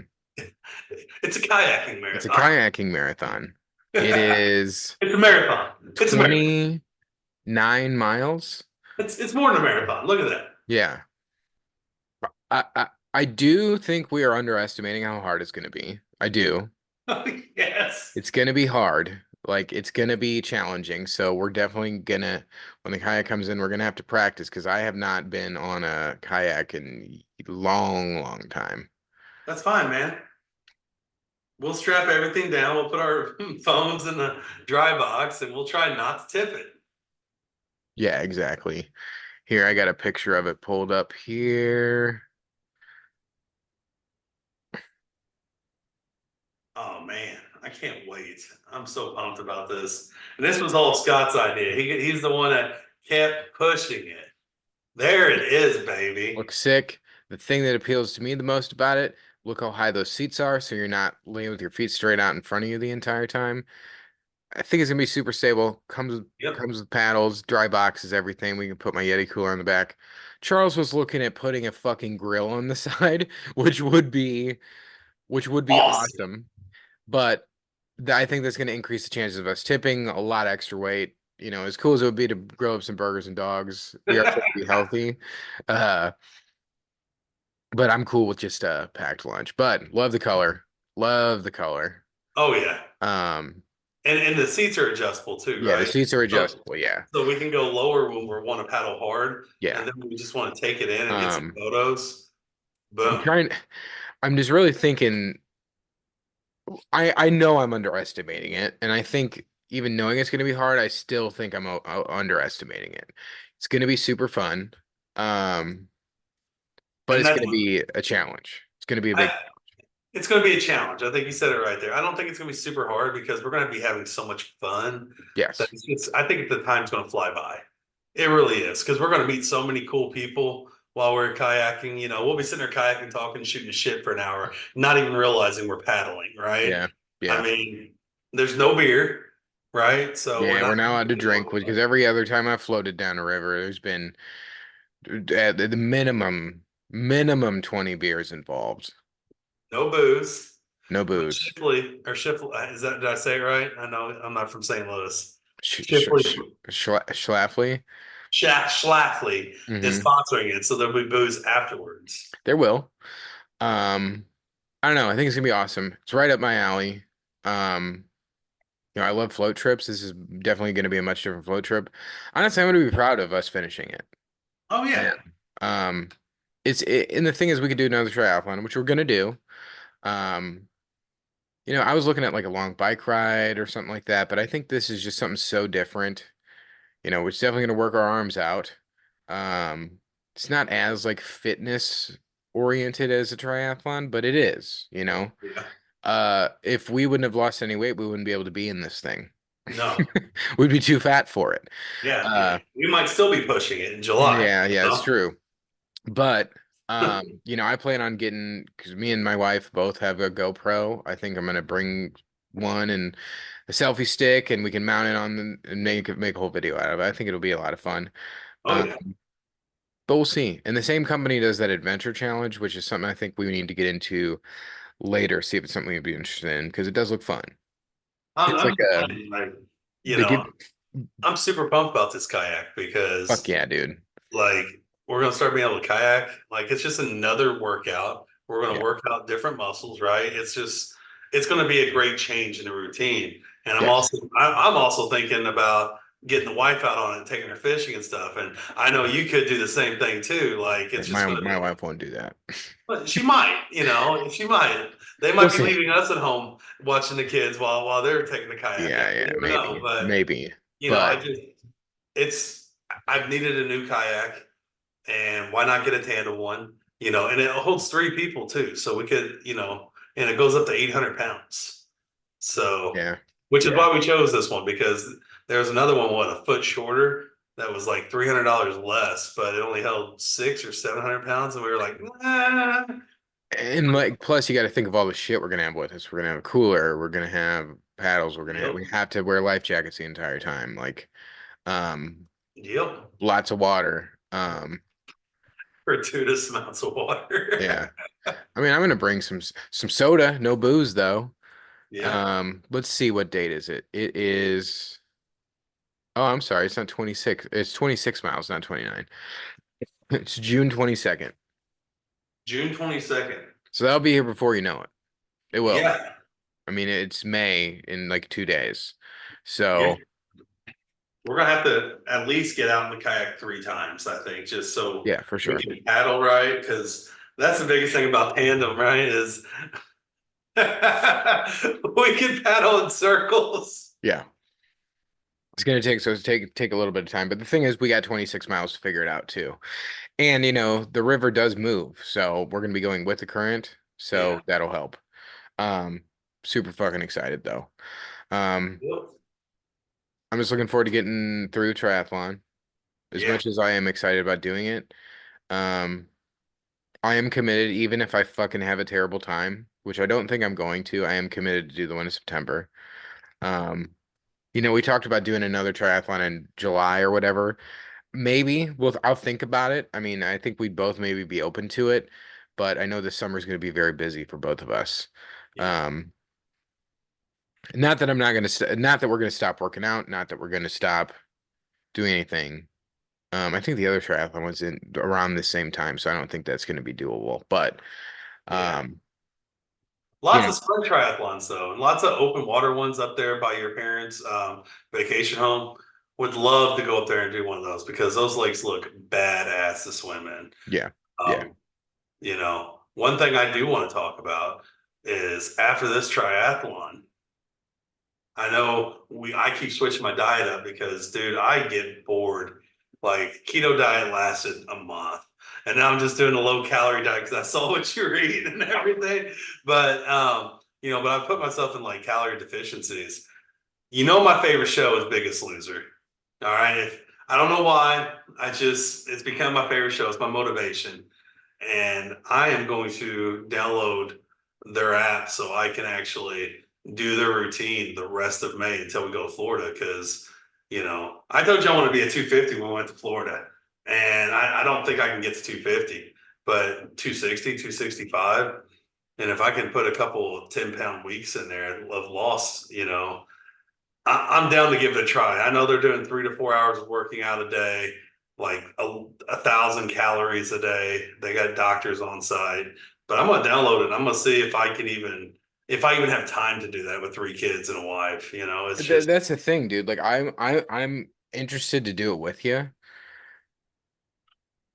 It's a kayaking It's a marathon. kayaking marathon. It is It's a marathon. It's a marathon. 29 miles. It's more than a marathon. Look at that. Yeah. I do think we are underestimating how hard it's going to be. I do. Yes. It's going to be hard. Like it's going to be challenging. So we're definitely gonna, when the kayak comes in, we're gonna have to practice because I have not been on a kayak in a long, long time. That's fine, man. We'll strap everything down. We'll put our phones in the dry box and we'll try not to tip it. Yeah, exactly. Here, I got a picture of it pulled up here. Oh man, I can't wait. I'm so pumped about this. And this was all Scott's idea. He's the one that kept pushing it. There it is, baby. Looks sick. The thing that appeals to me the most about it, look how high those seats are, so you're not laying with your feet straight out in front of you the entire time. I think it's gonna be super stable. Yep. Comes with paddles, dry boxes, everything. We can put my Yeti cooler on the back. Charles was looking at putting a fucking grill on the side, which would be Awesome. awesome. But I think that's gonna increase the chances of us tipping a lot of extra weight. You know, as cool as it would be to grill up some burgers and dogs, we are trying to be healthy. Uh, but I'm cool with just a packed lunch. But love the color. Love the color. Oh yeah. Um, And the seats are adjustable too, yeah, the right? seats are So adjustable. Yeah. so we can go lower when we want to paddle hard, Yeah. and then we just want to take it in and get some Um, photos. I'm Boom. trying, I'm just really thinking, I know I'm underestimating it. And I think even knowing it's going to be hard, I still think I'm underestimating it. It's going to be super fun. Um, but And it's that's going to be a challenge. It's going to be a big, I, it's going to be a challenge. I think you said it right there. I don't think it's going to be super hard because we're going to be having so much fun that yes. I think the time's going to fly by. It really is because we're going to meet so many cool people while we're kayaking. You know, we'll be sitting there kayaking, talking, shooting shit for an hour, not even realizing we're paddling. Right? Yeah. I Yeah. mean, there's no beer, right? So we're Yeah. We're not. not allowed to drink because every other time I've floated down a river, there's been at the minimum 20 beers involved. No booze. No But booze. Shifley, is that, did I say it right? I know I'm not from St. Louis. Sh sh Shifley sh Schlafly. Schlafly is Hmm. sponsoring it, so there'll be booze afterwards. There will. Um, I don't know. I think it's gonna be awesome. It's right up my alley. Um, I love float trips. This is definitely gonna be a much different float trip. Honestly, I'm gonna be proud of us finishing it. Oh Yeah. yeah. Um, and the thing is, we could do another triathlon, which we're gonna do. Um, I was looking at like a long bike ride or something like that, but I think this is just something so different. We're definitely gonna work our arms out. Um, it's not as like fitness oriented as a triathlon, but it is. Yeah. If we wouldn't have lost any weight, we wouldn't be able to be in this thing. No. We'd be too fat for it. Yeah. Uh, We might still be pushing it in July, yeah, you yeah, it's know? true. But I plan on getting because me and my wife both have a GoPro. I think I'm gonna bring one and a selfie stick, and we can mount it on and make a whole video out of it. I think it'll be a lot of fun. Oh Um, yeah. but we'll see. And the same company does that adventure challenge, which is something I think we need to get into later. See if it's something we'd be interested in because it does look fun. It's I'm like just a saying, like, you they know, give I'm super pumped about this kayak fuck because yeah, dude. like we're gonna start being able to kayak. Like it's just another workout. We're gonna Yeah. work out different muscles, right? It's gonna be a great change in the routine. And Yes. I'm also thinking about getting the wife out on it, taking her fishing and stuff. And I know you could do the same thing too. Like Yeah, it's just gonna my be. wife won't do that. But she might, she might. They We'll might be see. leaving us at home watching the kids while they're taking the kayak Yeah, out. You yeah, never know. maybe. But Maybe. I But just it's I've needed a new kayak, and why not get a tandem one? You know, and it holds three people too, so we could, you know, and it goes up to 800 pounds. So, Yeah. which is Yeah. why we chose this one because there was another one, what, a foot shorter that was like $300 less, but it only held 600 or 700 pounds, and we were like, nah. And like, plus you got to think of all the shit we're gonna have with us. We're gonna have a cooler. We're gonna have paddles. Yep, We have to wear life jackets the entire time. Like, um, yep, lots of water. gratuitous amounts of water. Yeah. I mean, I'm gonna bring some soda, no booze though. Yeah, Let's see, what date is it? It is. Oh, I'm sorry. It's not 26. It's 26 miles, not 29. It's June 22nd. June 22nd. So that'll be here before you know it. It will. Yeah, I mean, it's May in like 2 days. yeah. So We're gonna have to at least get out in the kayak 3 times, I think, just so yeah, for we sure. can paddle right. Because that's the biggest thing about tandem, right? Is we can paddle in circles. Yeah. It's take a little bit of time, but the thing is we got 26 miles to figure it out too. And the river does move, so we're gonna be going with the current, Yeah. so that'll help. Um, Super fucking excited though. Um, Yep. I'm just looking forward to getting through the triathlon. As Yeah. much as I am excited about doing it, um, I am committed, even if I fucking have a terrible time, which I don't think I'm going to. I am committed to do the one in September. Um, we talked about doing another triathlon in July or whatever. Maybe I'll think about it. I mean, I think we'd both maybe be open to it, but I know this summer is going to be very busy for both of us. Yeah. Um, Not that I'm not going to, not that we're going to stop working out, not that we're going to stop doing anything. I think the other triathlon was in around the same time, so I don't think that's going to be doable. But Yeah. um, you Lots know, of sprint triathlons though, and lots of open water ones up there by your parents' vacation home. Would love to go up there and do one of those because those lakes look badass to swim in. yeah, yeah. Um, you know, one thing I do want to talk about is after this triathlon, I know I keep switching my diet up because dude, I get bored. Like keto diet lasted a month. And now I'm just doing a low calorie diet because I saw what you were eating and everything. But I put myself in like calorie deficiencies. You know, my favorite show is Biggest Loser. All right. I don't know why. It's become my favorite show. It's my motivation. And I am going to download their app so I can actually do their routine the rest of May until we go to Florida. Cause, I told you I want to be at 250 when we went to Florida. And I don't think I can get to 250, but 260, 265. And if I can put a couple 10-pound weeks in there of loss, I'm down to give it a try. I know they're doing 3 to 4 hours of working out a day, like 1,000 calories a day. They got doctors on site, but I'm gonna download it. I'm gonna see if I even have time to do that with 3 kids and a wife. It's just That's the thing, dude. Like I'm interested to do it with you,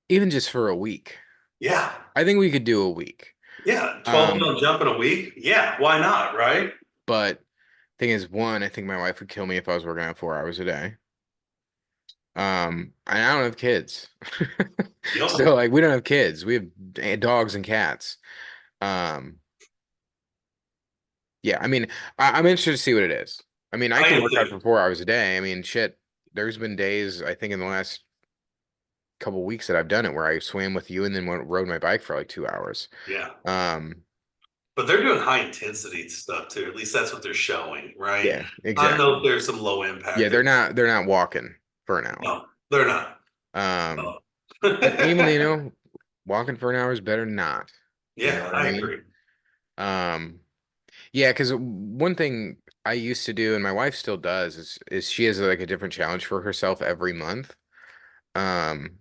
even just for a week. yeah, I think we could do a week. yeah. 12 Um, pound jump in a week. Yeah, why not? Right? but thing is, one, I think my wife would kill me if I was working out 4 hours a day. And I don't have kids. Yep. So like we don't have kids. We have dogs and cats. Um, yeah, I mean, I'm interested to see what it is. I mean, I I can am work out too. for 4 hours a day. I mean, shit, there's been days I think in the last couple weeks that I've done it where I swam with you and then rode my bike for like 2 hours. Yeah. Um, But they're doing high intensity stuff too. At least that's what they're showing, right? yeah, I know exactly. there's some low Yeah, impact. they're not walking for an hour. No, they're not. Um, No. but even walking for an hour is better than not. You know Yeah, what I I mean? agree. Um, yeah, because one thing I used to do, and my wife still does, is she has like a different challenge for herself every month. Um,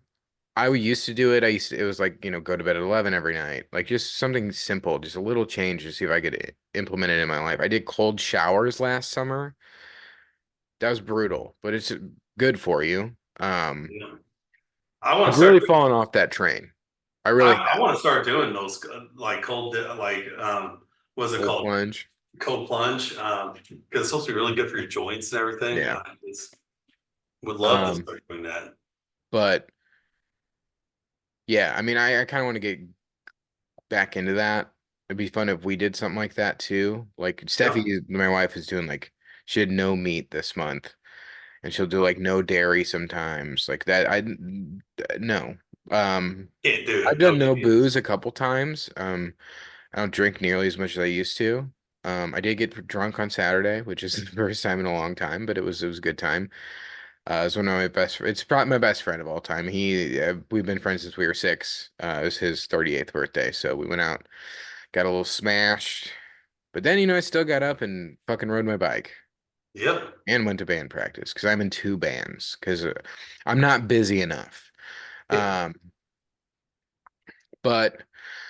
I used to do it. It was like, go to bed at 11 every night. Like just something simple, just a little change to see if I could implement it in my life. I did cold showers last summer. That was brutal, but it's good for you. Yeah. I want I've to start. really fallen off that train. I really I have. want to start doing those like what's it Cold called? plunge. Cold plunge. Because it's supposed to be really good for your joints and everything. Yeah. Would love to Um, start doing that. But yeah, I mean, I kind of want to get back into that. It'd be fun if we did something like that too. Like Yeah. Steffi, my wife, is doing like she had no meat this month, and she'll do like no dairy sometimes, like that. I no. Um, Can't do I've it. No done no kidding. booze a couple times. I don't drink nearly as much as I used to. I did get drunk on Saturday, which is the first time in a long time, but it was a good time. It's one of my best. It's probably my best friend of all time. We've been friends since we were six. It was his 38th birthday, so we went out, got a little smashed, but then I still got up and fucking rode my bike Yep. and went to band practice because I'm in two bands because I'm not busy enough. Yeah. Um, but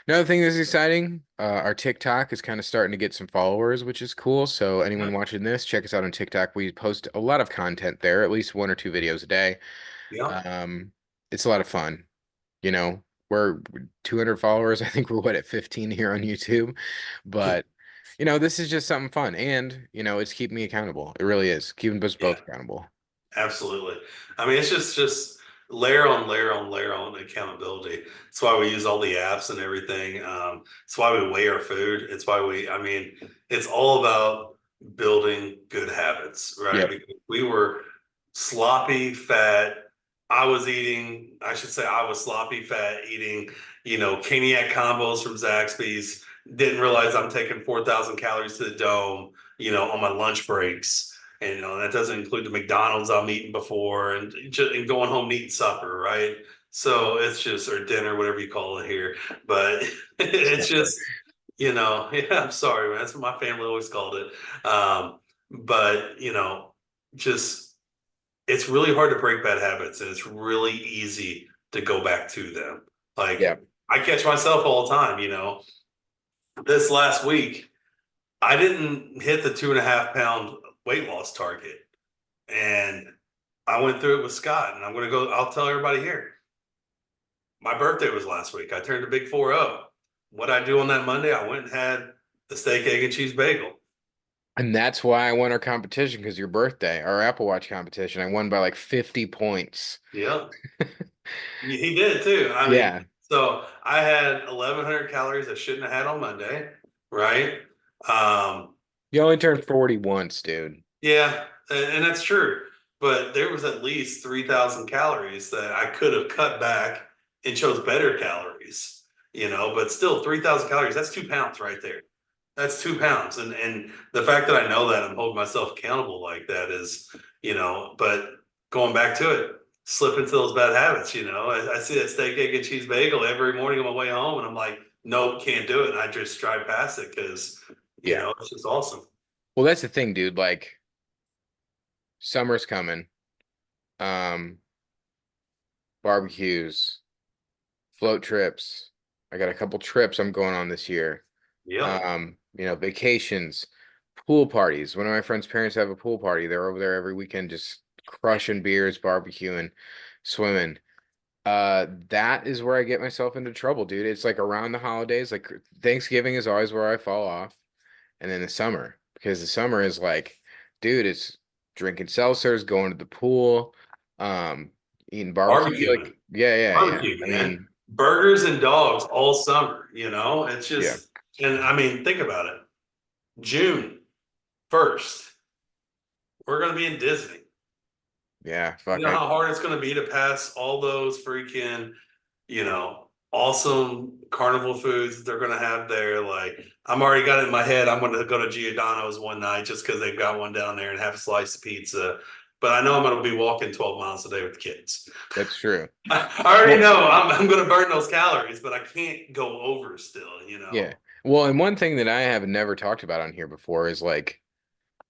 another thing that's exciting, our TikTok is kind of starting to get some followers, which is cool. So anyone Yep. watching this, check us out on TikTok. We post a lot of content there, at least one or two videos a day. Yep. Um, it's a lot of fun. You know, we're 200 followers. I think we're what at 15 here on YouTube, but this is just something fun, and it's keeping me accountable. It really is keeping us Yeah. both accountable. Absolutely. I mean, it's just layer on layer on layer on accountability. It's why we use all the apps and everything. It's why we weigh our food. It's why I mean, it's all about building good habits, right? Yep. Because we were sloppy, fat. I should say, I was sloppy, fat, eating, Caniac combos from Zaxby's. Didn't realize I'm taking 4,000 calories to the dome, on my lunch breaks, and that doesn't include the McDonald's I'm eating before, and going home and eating supper, right? So it's just, or dinner, whatever you call it here, but it's Supper. just, yeah, I'm sorry, man. That's what my family always called it. But just it's really hard to break bad habits, and it's really easy to go back to them. Like, Yeah. I catch myself all the time. This last week I didn't hit the 2.5 pound weight loss target. And I went through it with Scott, and I'll tell everybody here. My birthday was last week. I turned a big 4-0. What I do on that Monday, I went and had the steak, egg, and cheese bagel. And that's why I won our competition because your birthday, our Apple Watch competition, I won by like 50 points. Yeah, he did too. I mean, Yeah. so I had 1,100 calories I shouldn't have had on Monday, right? Um, You only turned 40 once, dude. Yeah, and that's true. But there was at least 3,000 calories that I could have cut back and chose better calories, but still 3,000 calories, that's 2 pounds right there. That's 2 pounds. And the fact that I know that I'm holding myself accountable like that is, but going back to it, slip into those bad habits, I see that steak, egg, and cheese bagel every morning on my way home, and I'm like, nope, can't do it. And I just drive past it because, Yeah. it's just awesome. Well, that's the thing, dude. Like, summer's coming. Um, barbecues, float trips. I got a couple trips I'm going on this year. Yep. Vacations, pool parties. One of my friend's parents have a pool party. They're over there every weekend just crushing beers, barbecuing, swimming. That is where I get myself into trouble, dude. It's like around the holidays, like Thanksgiving is always where I fall off, and then the summer, because the summer is like, dude, it's drinking seltzers, going to the pool, um, eating barbecue. Barbecuing. Like, yeah, yeah, yeah. Barbecue, I man. mean, Burgers and dogs all summer, It's yeah, just, and I mean, think about it. June 1st, we're going to be in Disney. yeah. You Fuck, know how hard it's going to be to pass all those freaking, awesome carnival foods that they're going to have there. Like, I'm already got it in my head. I'm going to go to Giordano's one night just because they've got one down there and have a slice of pizza. But I know I'm going to be walking 12 miles a day with the kids. that's true. I already Well, know I'm going to burn those calories, but I can't go over still. yeah. Well, and one thing that I have never talked about on here before is like,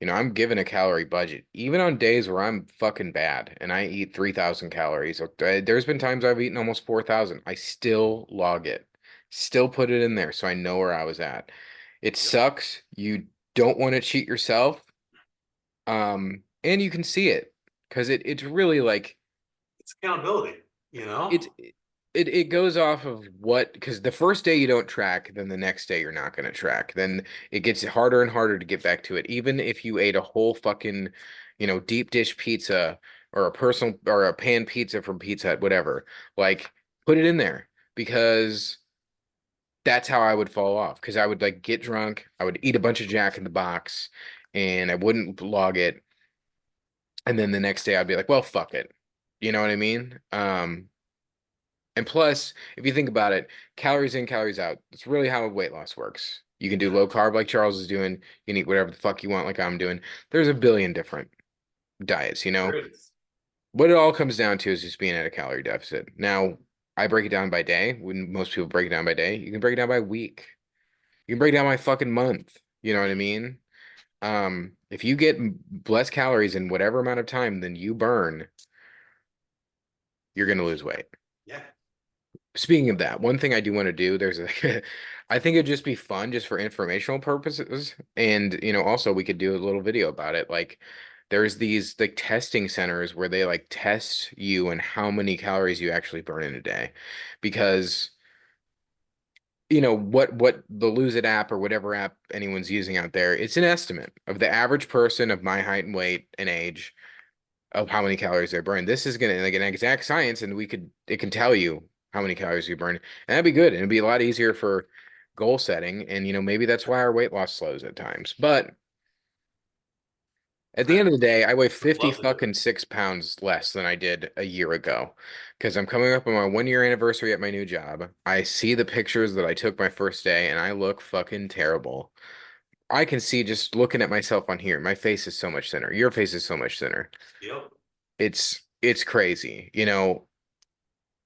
I'm given a calorie budget, even on days where I'm fucking bad and I eat 3,000 calories. There's been times I've eaten almost 4,000. I still log it, still put it in there so I know where I was at. It Yep. sucks. You don't want to cheat yourself. And you can see it because it's really like It's accountability, you know? it's it goes off of what, because the first day you don't track, then the next day you're not going to track. Then it gets harder and harder to get back to it. Even if you ate a whole fucking, deep dish pizza or a personal or a pan pizza from Pizza Hut, whatever. Like put it in there because that's how I would fall off because I would like get drunk, I would eat a bunch of Jack in the Box, and I wouldn't log it, and then the next day I'd be like, well, fuck it. You know what I mean? And plus, if you think about it, calories in, calories out. It's really how weight loss works. You can do Yeah, low carb like Charles is doing. You can eat whatever the fuck you want like I'm doing. There's a billion different diets, you know? there is. What it all comes down to is just being at a calorie deficit. Now, I break it down by day. When most people break it down by day, you can break it down by week. You can break it down by fucking month. You know what I mean? If you get less calories in whatever amount of time than you burn, you're gonna lose weight. Yeah. Speaking of that, one thing I do want to do, there's a, I think it'd just be fun just for informational purposes. And, also we could do a little video about it. Like there's these like testing centers where they like test you and how many calories you actually burn in a day. Because, what the Lose It app or whatever app anyone's using out there, it's an estimate of the average person of my height and weight and age of how many calories they burn. This is gonna like an exact science, and it can tell you how many calories you burn, and that'd be good. And it'd be a lot easier for goal setting, and maybe that's why our weight loss slows at times. But at the I end of the day, I weigh would 50 love to do it. fucking 6 pounds less than I did a year ago because I'm coming up on my 1 year anniversary at my new job. I see the pictures that I took my first day, and I look fucking terrible. I can see just looking at myself on here, my face is so much thinner. Your face is so much thinner. Yep. It's crazy.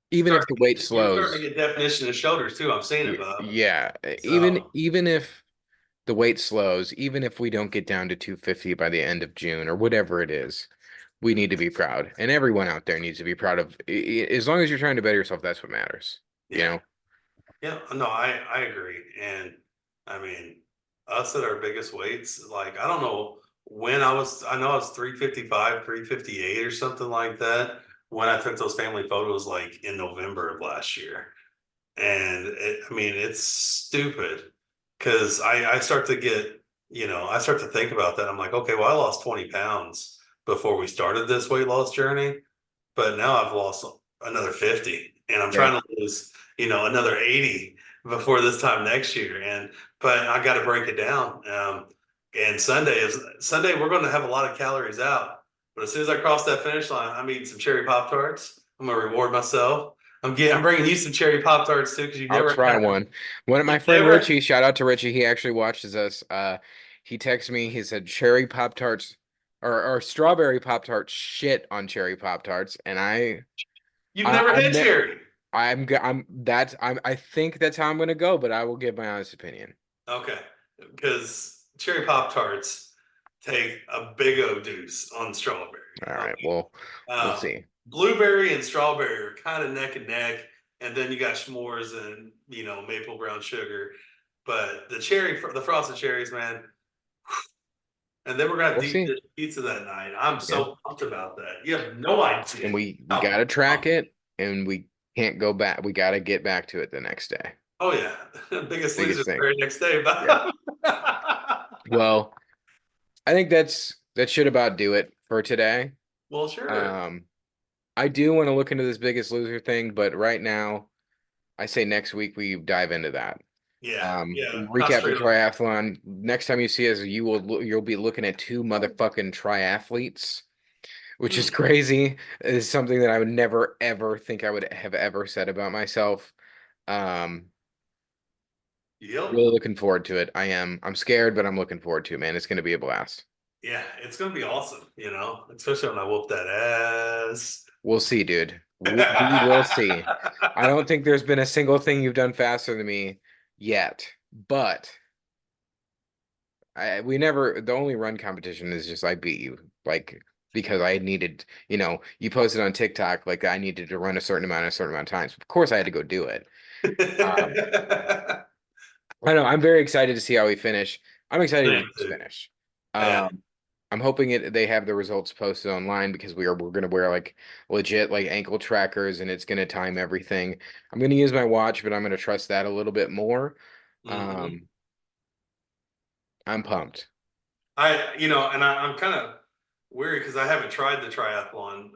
Even if the weight You're starting slows, to get definition of shoulders too. I'm seeing it, Bob. yeah, even So even if the weight slows, even if we don't get down to 250 by the end of June or whatever it is, we need to be proud. And everyone out there needs to be proud of as long as you're trying to better yourself, that's what matters, you yeah, know? yeah. No, I agree. And I mean, us at our biggest weights, like I don't know when I know I was 355, 358 or something like that when I took those family photos like in November of last year. And I mean, it's stupid because I start to get, I start to think about that. I'm like, okay, well, I lost 20 pounds before we started this weight loss journey, but now I've lost another 50 and I'm Yeah. trying to lose, another 80 before this time next year. But I got to break it down. And Sunday, we're going to have a lot of calories out. But as soon as I cross that finish line, I'm eating some cherry Pop Tarts. I'm going to reward myself. I'm bringing you some cherry Pop Tarts too because I'll try one. One of my you've friend never Richie, shout out to Richie, he actually watches us. He texted me, he said cherry Pop Tarts or strawberry Pop Tarts shit on cherry Pop Tarts, and you've I never I'm had ne cherry. I think that's how I'm gonna go, but I will give my honest opinion. Okay, because cherry Pop Tarts take a big O deuce on strawberry. All Okay. right, well, we'll Um, see. Blueberry and strawberry are kind of neck and neck, and then you got s'mores and maple brown sugar. But the frosted cherries, man. And then we're gonna have We'll deep see. dish pizza that night. I'm Yeah. so pumped about that. You have no idea And we how gotta track pumped. it, and we can't go back. We gotta get back to it the next day. Oh yeah, Biggest Loser Biggest the thing. very next day. Yeah. But Well, I think that should about do it for today. well, sure. Um, I do want to look into this Biggest Loser thing, but right now, I say next week we dive into that. Yeah, yeah. Recap the Concentrate on. triathlon. Next time you see us, you'll be looking at two motherfucking triathletes, which is Mm, crazy. It's something that I would never ever think I would have ever said about myself. Um, yep. really looking forward to it. I am. I'm scared, but I'm looking forward to it, man. It's gonna be a blast. Yeah, it's gonna be awesome. Especially when I whoop that ass. We'll see, dude. We will see. I don't think there's been a single thing you've done faster than me yet, but we never. The only run competition is just I beat you, like because I needed. You posted on TikTok like I needed to run a certain amount of times. Of course, I had to go do it. Um, I don't know. I'm very excited to see how we finish. I'm excited to Same just too. finish. Yeah. I'm hoping they have the results posted online because we're gonna wear like legit like ankle trackers and it's gonna time everything. I'm gonna use my watch, but I'm gonna trust that a little bit more. Hmm. Um, I'm pumped. And I'm kind of. Weird, because I haven't tried the triathlon.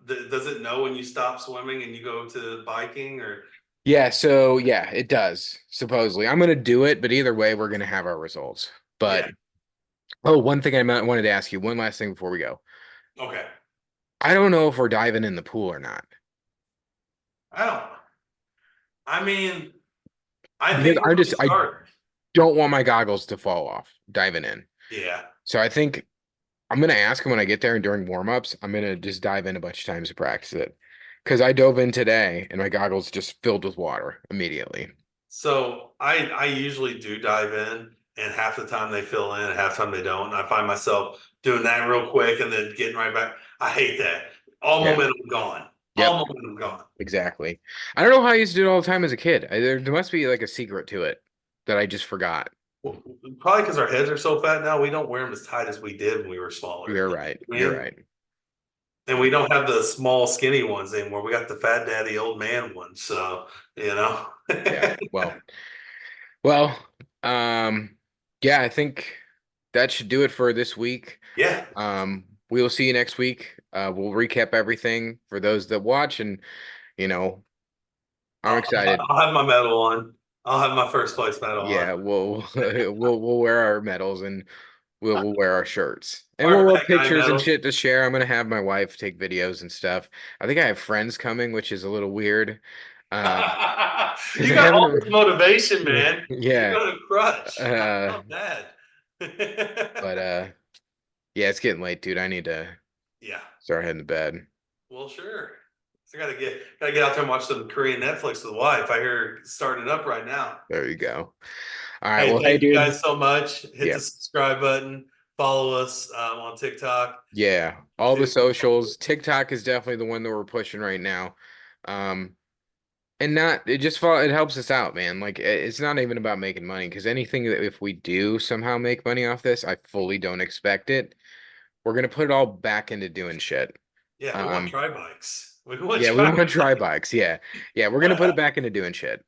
Does it know when you stop swimming and you go to biking or? Yeah, so yeah, it does, supposedly. I'm gonna do it, but either way, we're gonna have our results. Yeah. But oh, one thing wanted to ask you, one last thing before we go. Okay. I don't know if we're diving in the pool or not. I don't. I mean, I Because think we're going to I start. don't want my goggles to fall off diving in. Yeah. So I think I'm gonna ask him when I get there and during warm-ups, I'm gonna just dive in a bunch of times to practice it. Because I dove in today and my goggles just filled with water immediately. So I usually do dive in, and half the time they fill in, and half the time they don't. And I find myself doing that real quick and then getting right back. I hate that. All Yeah. momentum gone. Yep. All momentum gone. Exactly. I don't know how I used to do it all the time as a kid. There must be like a secret to it that I just forgot. Well, probably because our heads are so fat now, we don't wear them as tight as we did when we were smaller. You're You right. know what I You're mean? right. And we don't have the small, skinny ones anymore. We got the fat daddy old man ones. So, you know. Yeah. Well, um, yeah, I think that should do it for this week. Yeah. We will see you next week. We'll recap everything for those that watch, and you know, I'm I'll, excited. I'll have my medal on. I'll have my first place medal on. Yeah, we'll we'll wear our medals and we'll wear our shirts. And Our we'll have fat guy pictures and medal. shit to share. I'm gonna have my wife take videos and stuff. I think I have friends coming, which is a little weird. Because You I got all haven't this motivation, man. You yeah. got a crutch. How Uh about that? but yeah, it's getting late, dude. I need to Yeah. start heading to bed. Well, sure. I gotta get out there and watch some Korean Netflix with the wife. I hear it's starting up right now. There you go. All right, Hey, well, hey thank you dude. guys so much. Hit Yeah. the subscribe button. Follow us on TikTok. Yeah. All the socials. TikTok is definitely the one that we're pushing right now. Um And not it just it helps us out, man. Like it's not even about making money because anything that if we do somehow make money off this, I fully don't expect it. We're gonna put it all back into doing shit. Yeah, we want Um, try bikes. We want yeah, we try want to try bikes. Yeah, yeah, we're gonna put it back into doing shit.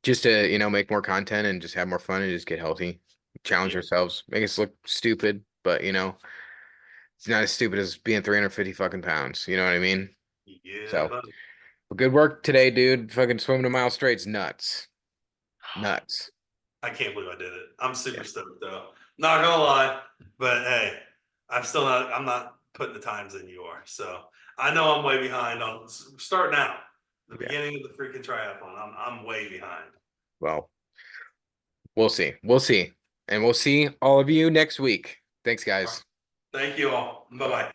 Just to make more content and just have more fun and just get healthy, challenge Yeah, ourselves, make us look stupid, but it's not as stupid as being 350 fucking pounds. You know what I mean? yeah, So, buddy. well, good work today, dude. Fucking swimming a mile straight's nuts. Nuts. I can't believe I did it. I'm Yeah. super stoked though. Not gonna lie, but hey, I'm not putting the times in you are. So I know I'm way behind on starting out. The Yeah. beginning of the freaking triathlon. I'm way behind. Well, we'll see. We'll see. And we'll see all of you next week. Thanks, All right. guys. Thank you all. Bye Bye. bye.